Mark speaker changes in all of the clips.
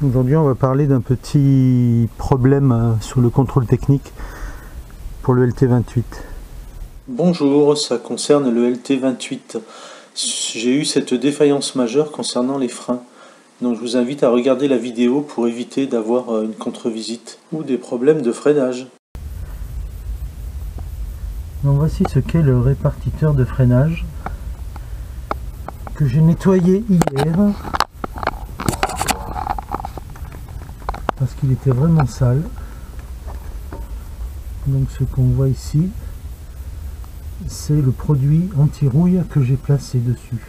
Speaker 1: Aujourd'hui on va parler d'un petit problème sur le contrôle technique pour le LT28.
Speaker 2: Bonjour, ça concerne le LT28. J'ai eu cette défaillance majeure concernant les freins. Donc je vous invite à regarder la vidéo pour éviter d'avoir une contre-visite ou des problèmes de freinage.
Speaker 1: Donc voici ce qu'est le répartiteur de freinage que j'ai nettoyé hier parce qu'il était vraiment sale. Donc ce qu'on voit ici, c'est le produit anti-rouille que j'ai placé dessus.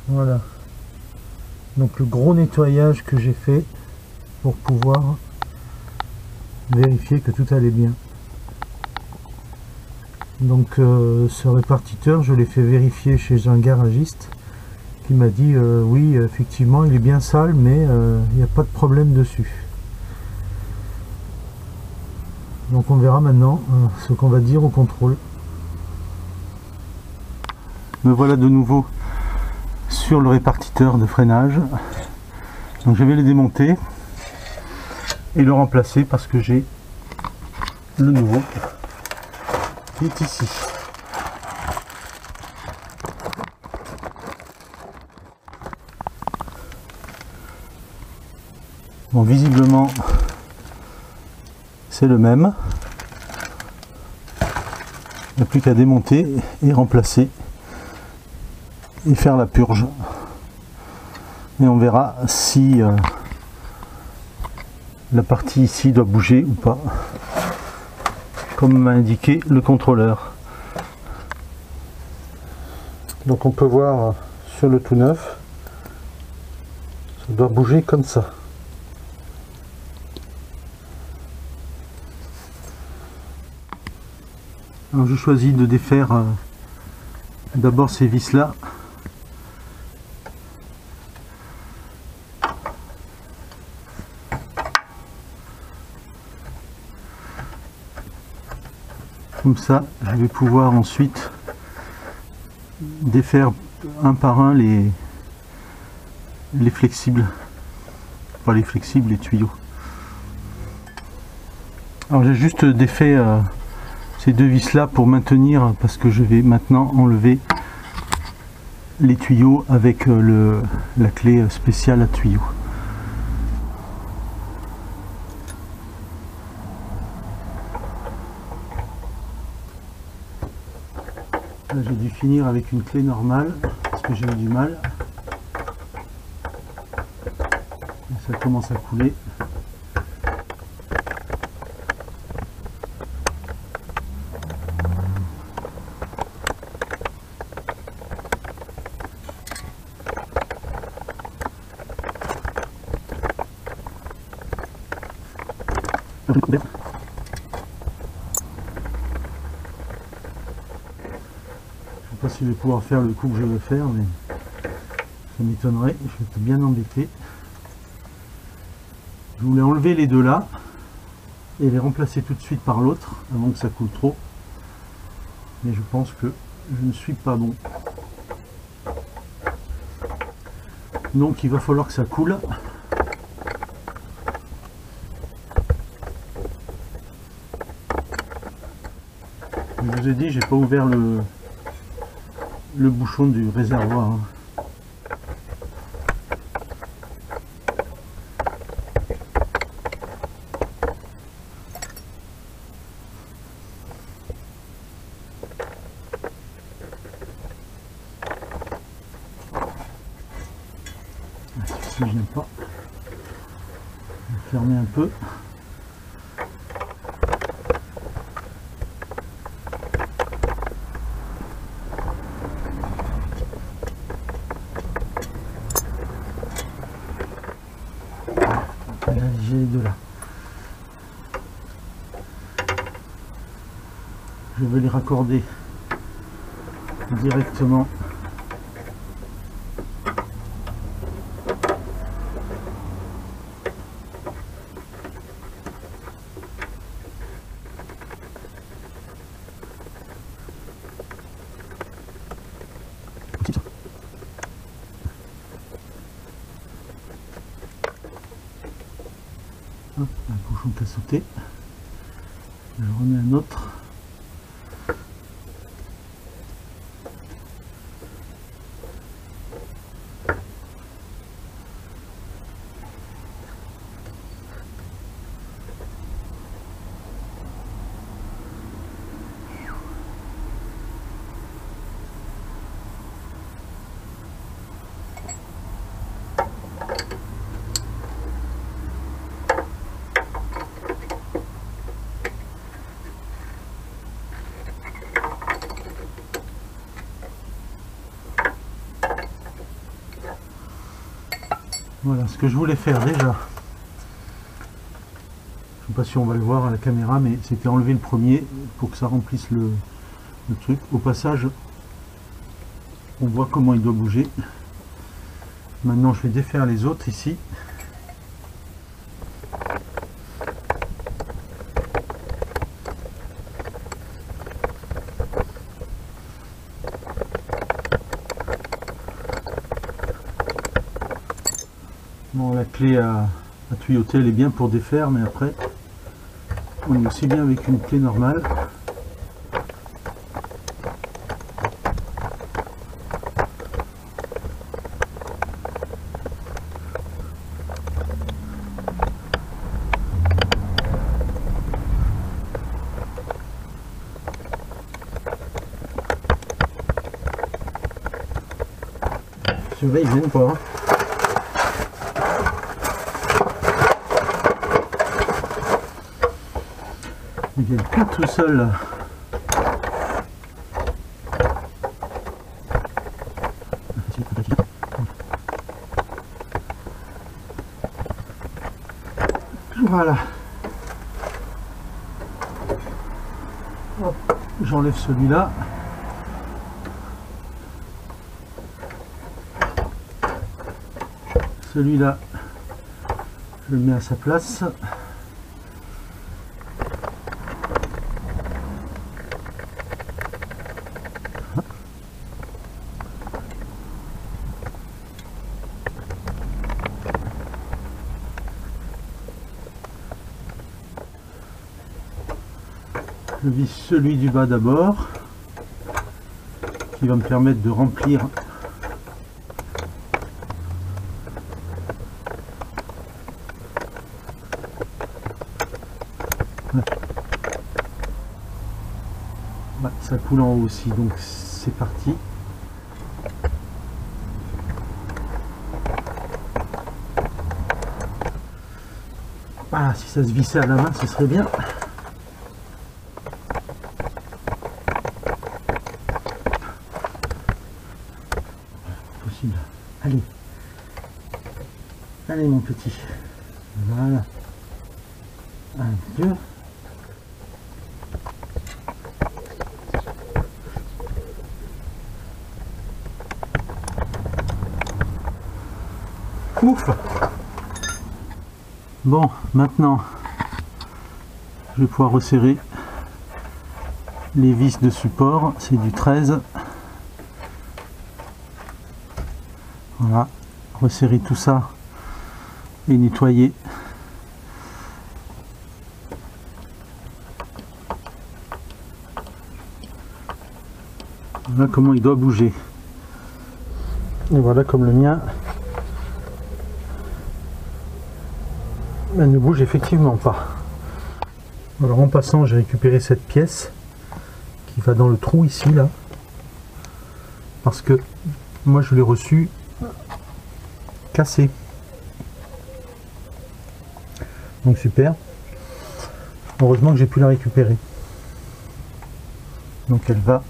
Speaker 1: Voilà. Donc le gros nettoyage que j'ai fait pour pouvoir vérifier que tout allait bien. Donc ce répartiteur, je l'ai fait vérifier chez un garagiste qui m'a dit oui, effectivement il est bien sale, mais il n'y a pas de problème dessus. Donc on verra maintenant ce qu'on va dire au contrôle. Me voilà de nouveau sur le répartiteur de freinage. Donc je vais le démonter et le remplacer parce que j'ai le nouveau qui est ici. Bon, visiblement c'est le même. Il n'y a plus qu'à démonter et remplacer et faire la purge. Et on verra si la partie ici doit bouger ou pas, comme m'a indiqué le contrôleur. Donc on peut voir sur le tout neuf, ça doit bouger comme ça. Alors je choisis de défaire d'abord ces vis là. Comme ça, je vais pouvoir ensuite défaire un par un les flexibles. Pas les flexibles, les tuyaux. Alors j'ai juste défait ces deux vis là pour maintenir, parce que je vais maintenant enlever les tuyaux avec la clé spéciale à tuyaux. Là j'ai dû finir avec une clé normale parce que j'ai eu du mal. Et ça commence à couler. Je ne sais pas si je vais pouvoir faire le coup que je veux faire, mais ça m'étonnerait, je vais être bien embêté. Je voulais enlever les deux là et les remplacer tout de suite par l'autre avant que ça coule trop, mais je pense que je ne suis pas bon. Donc il va falloir que ça coule. Je vous ai dit, j'ai pas ouvert le bouchon du réservoir. Si je n'aime pas, je vais fermer un peu. J'ai les deux là. Je vais les raccorder directement bouchon qui a sauté. Je remets un autre. Voilà ce que je voulais faire déjà. Je ne sais pas si on va le voir à la caméra, mais c'était enlever le premier pour que ça remplisse le truc. Au passage, on voit comment il doit bouger. Maintenant, je vais défaire les autres ici. Bon, la clé à tuyauter, elle est bien pour défaire, mais après, on est aussi bien avec une clé normale. Surveille bien pas. Hein. Il vient plus tout seul là. Voilà. J'enlève celui-là. Celui-là, je le mets à sa place. Je visse celui du bas d'abord, qui va me permettre de remplir ça coule en haut aussi, donc c'est parti. Voilà, si ça se vissait à la main, ce serait bien. Possible. Allez. Allez mon petit. Voilà. Un, deux. Ouf. Bon, maintenant, je vais pouvoir resserrer les vis de support. C'est du 13. Voilà, resserrer tout ça et nettoyer. Voilà comment il doit bouger. Et voilà comme le mien ne bouge effectivement pas. Alors en passant, j'ai récupéré cette pièce qui va dans le trou ici là, parce que moi je l'ai reçu cassé. Donc super. Heureusement que j'ai pu la récupérer. Donc elle va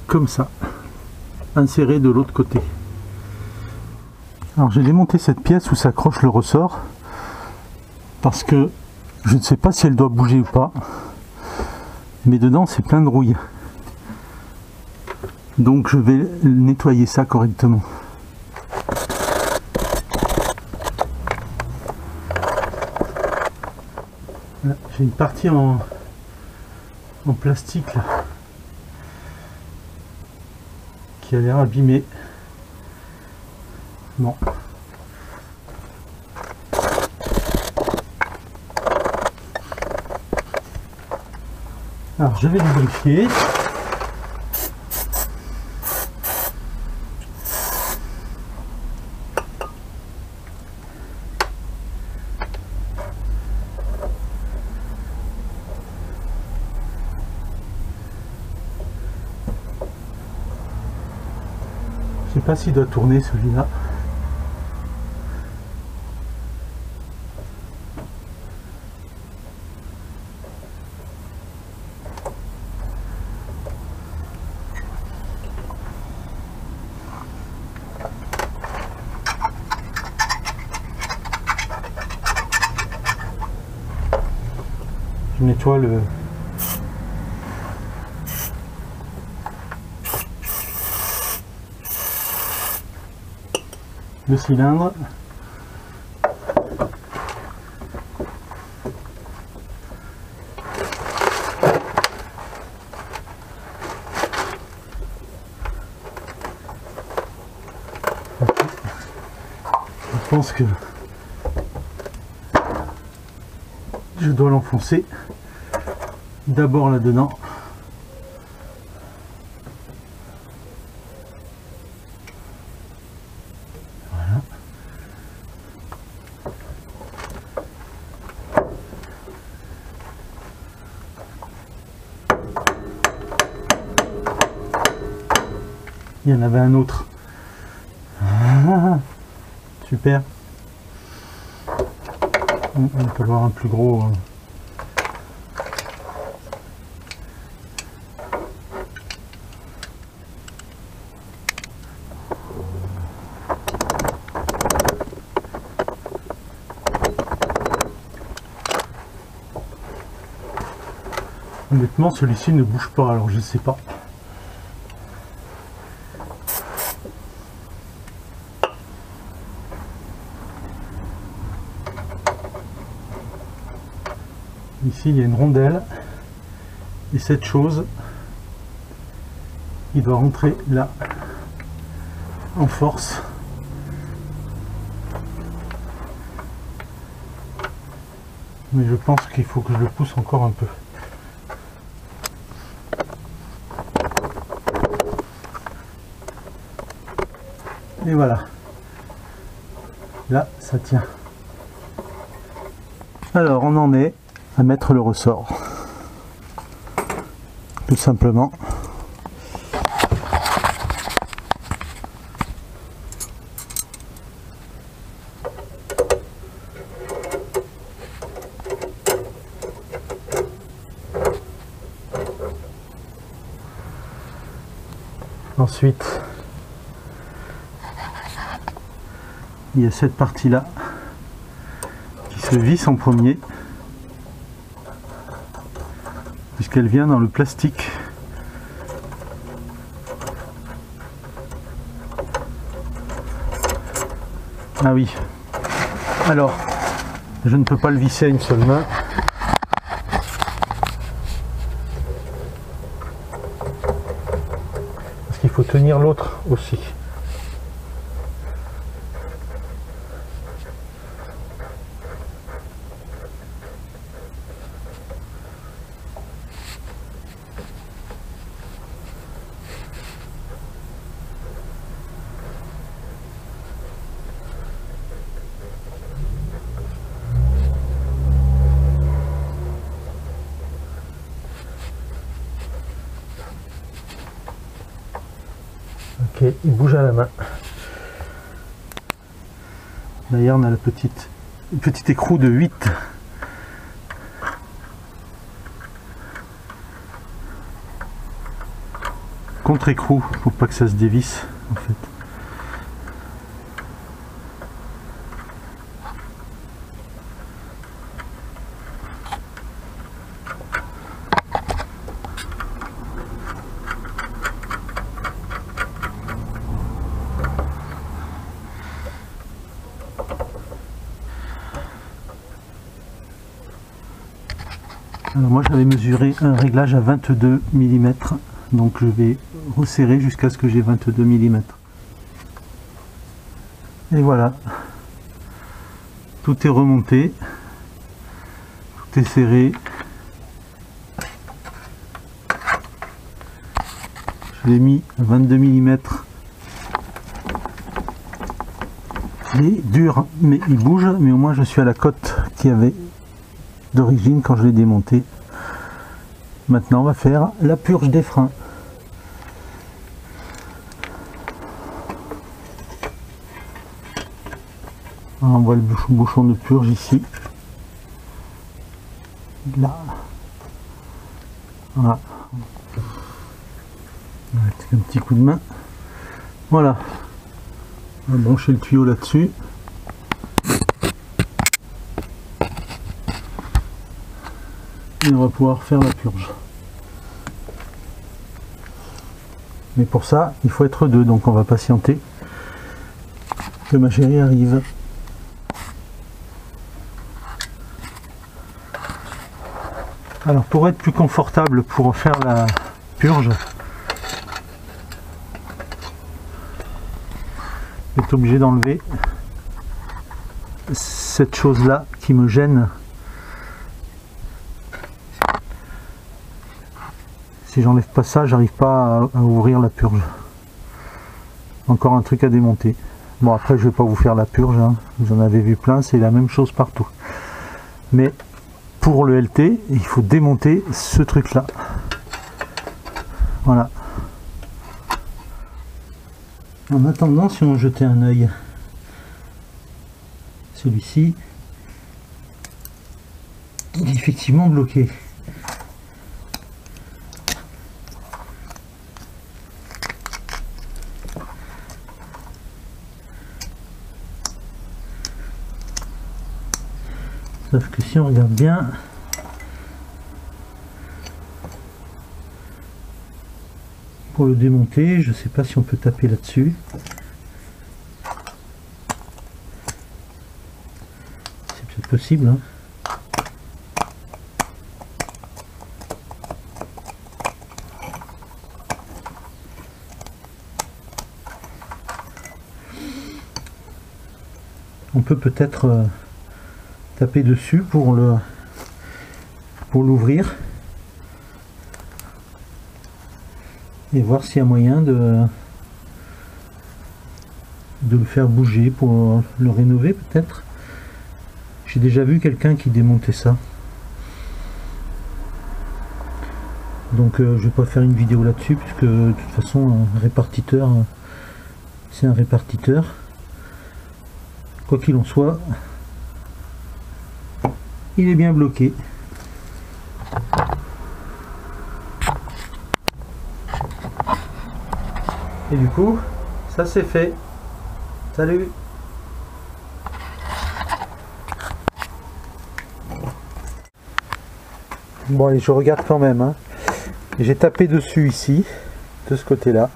Speaker 1: comme ça, insérée de l'autre côté. Alors j'ai démonté cette pièce où s'accroche le ressort parce que je ne sais pas si elle doit bouger ou pas, mais dedans c'est plein de rouille. Donc je vais nettoyer ça correctement. J'ai une partie en plastique là, qui a l'air abîmé. Bon. Alors je vais lubrifier. Je sais pas s'il doit tourner celui-là. Je nettoie le cylindre. Je pense que je dois l'enfoncer d'abord là-dedans. Voilà. Il y en avait un autre. Ah, super. On peut voir un plus gros. Honnêtement, celui-ci ne bouge pas, alors je sais pas. Ici, il y a une rondelle et cette chose, il doit rentrer là en force. Mais je pense qu'il faut que je le pousse encore un peu. Et voilà. Là, ça tient. Alors, on en est à mettre le ressort. Tout simplement. Ensuite, il y a cette partie-là qui se visse en premier, puisqu'elle vient dans le plastique. Ah oui. Alors, je ne peux pas le visser à une seule main. Parce qu'il faut tenir l'autre aussi. Ok, il bouge à la main. D'ailleurs, on a la petite écrou de 8. Contre-écrou, pour pas que ça se dévisse en fait. Alors moi j'avais mesuré un réglage à 22 mm donc je vais resserrer jusqu'à ce que j'ai 22 mm. Et voilà, tout est remonté, tout est serré. Je l'ai mis à 22 mm. Il est dur, mais il bouge, mais au moins je suis à la cote qu'il y avait d'origine quand je l'ai démonté. Maintenant on va faire la purge des freins. On voit le bouchon de purge ici. Là. Voilà. Un petit coup de main. Voilà. On va brancher le tuyau là-dessus. Et on va pouvoir faire la purge. Mais pour ça, il faut être deux, donc on va patienter que ma chérie arrive. Alors pour être plus confortable pour faire la purge, je suis obligé d'enlever cette chose là qui me gêne. Si j'enlève pas ça, j'arrive pas à ouvrir la purge. Encore un truc à démonter. Bon, après je vais pas vous faire la purge, hein. Vous en avez vu plein, c'est la même chose partout. Mais pour le LT, il faut démonter ce truc là. Voilà. En attendant, si on jetait un œil, celui-ci, il est effectivement bloqué. Sauf que si on regarde bien, pour le démonter, je ne sais pas si on peut taper là-dessus. C'est peut-être possible, hein. On peut peut-être taper dessus pour l'ouvrir et voir s'il y a moyen de le faire bouger pour le rénover peut-être. J'ai déjà vu quelqu'un qui démontait ça, donc je vais pas faire une vidéo là-dessus puisque de toute façon un répartiteur, c'est un répartiteur. Quoi qu'il en soit, il est bien bloqué. Et du coup, ça c'est fait. Salut! Bon allez, je regarde quand même, hein. J'ai tapé dessus ici, de ce côté-là.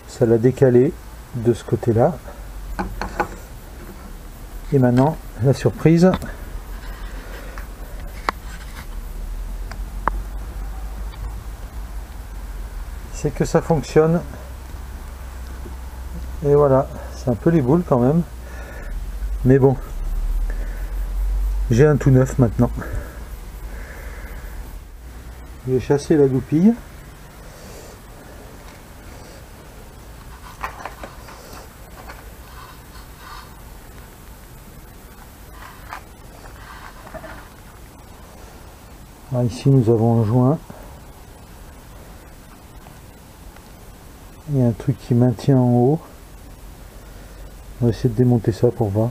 Speaker 1: Ça l'a décalé de ce côté-là. Et maintenant, la surprise, c'est que ça fonctionne. Et voilà, c'est un peu les boules quand même. Mais bon, j'ai un tout neuf maintenant. Je vais chasser la goupille. Alors ici nous avons un joint. Il y a un truc qui maintient en haut. On va essayer de démonter ça pour voir.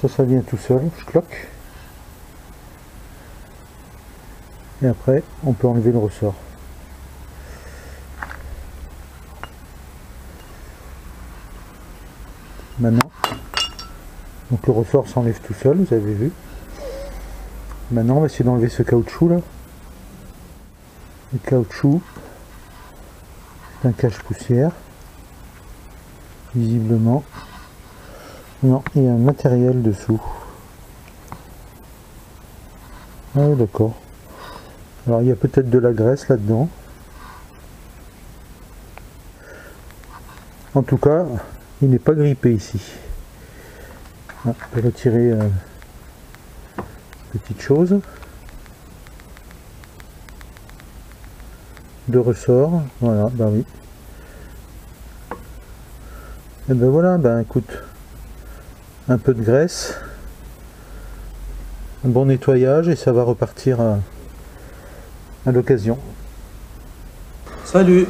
Speaker 1: Ça vient tout seul, je cloque. Et après, on peut enlever le ressort. Maintenant, donc le ressort s'enlève tout seul, vous avez vu. Maintenant, on va essayer d'enlever ce caoutchouc là. Le caoutchouc, c'est un cache-poussière. Visiblement. Non, il y a un matériel dessous. Ah d'accord. Alors il y a peut-être de la graisse là-dedans. En tout cas, il n'est pas grippé ici. On peut retirer petite chose. De ressort, voilà, bah oui. Et ben voilà, ben écoute, un peu de graisse, un bon nettoyage et ça va repartir à l'occasion.
Speaker 2: Salut!